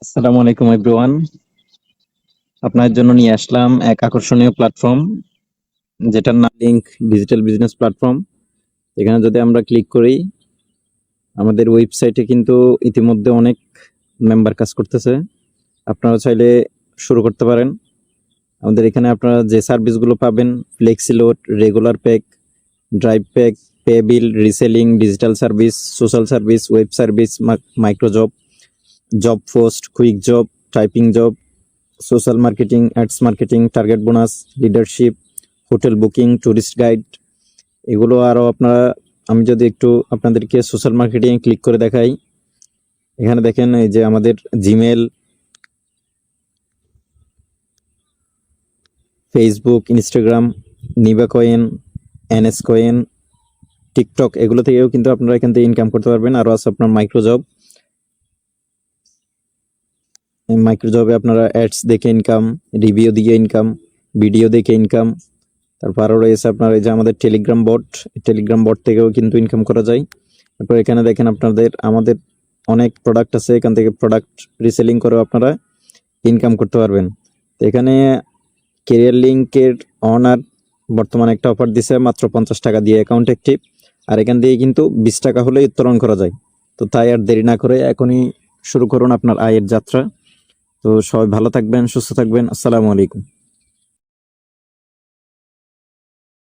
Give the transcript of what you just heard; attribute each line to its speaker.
Speaker 1: আসসালামু আলাইকুম এভরিওয়ান। আপনার জন্য নিয়ে আসলাম এক আকর্ষণীয় প্ল্যাটফর্ম, যেটার নাম লিংক ডিজিটাল বিজনেস প্ল্যাটফর্ম। এখানে যদি আমরা ক্লিক করি, আমাদের ওয়েবসাইটে কিন্তু ইতিমধ্যে অনেক মেম্বার কাজ করতেছে। আপনারা চাইলে শুরু করতে পারেন। আমাদের এখানে আপনারা যে সার্ভিসগুলো পাবেন, flexi load, regular pack, drive pack, pay বিল, reselling, digital service, social service, web service, micro job, job post, quick job, typing job, social marketing, ads marketing, target bonus, leadership, hotel booking, tourist guide, এগুলো আরও আপনারা, আমি যদি একটু আপনাদেরকে social marketing click করে দেখাই, এখানে দেখেন এই যে আমাদের জিমেল, ফেসবুক, ইনস্টাগ্রাম, নিবা কয়েন, এনএস কয়েন, টিকটক, এগুলো থেকেও কিন্তু আপনারা এখান থেকে ইনকাম করতে পারবেন। আরও আছে আপনার মাইক্রোজবে আপনারা অ্যাডস দেখে ইনকাম, রিভিউ দিয়ে ইনকাম, ভিডিও দেখে ইনকাম। তারপর আরও রয়েছে আপনার এই যে আমাদের টেলিগ্রাম বট থেকেও কিন্তু ইনকাম করা যায়। তারপর এখানে দেখেন আমাদের অনেক প্রোডাক্ট আছে, এখান থেকে প্রোডাক্ট রিসেলিং করেও আপনারা ইনকাম করতে পারবেন। তো এখানে কেরিয়ার লিঙ্কের অনার বর্তমানে একটা অফার দিছে, মাত্র 50 টাকা দিয়ে অ্যাকাউন্ট অ্যাক্টিভ, আর এখান দিয়ে কিন্তু 20 টাকা হলে উত্তোলন করা যায়। তো তাই আর দেরি না করে এখনই শুরু করুন আপনার আয়ের যাত্রা। তো সবাই ভালো থাকবেন, সুস্থ থাকবেন। আসসালামু আলাইকুম।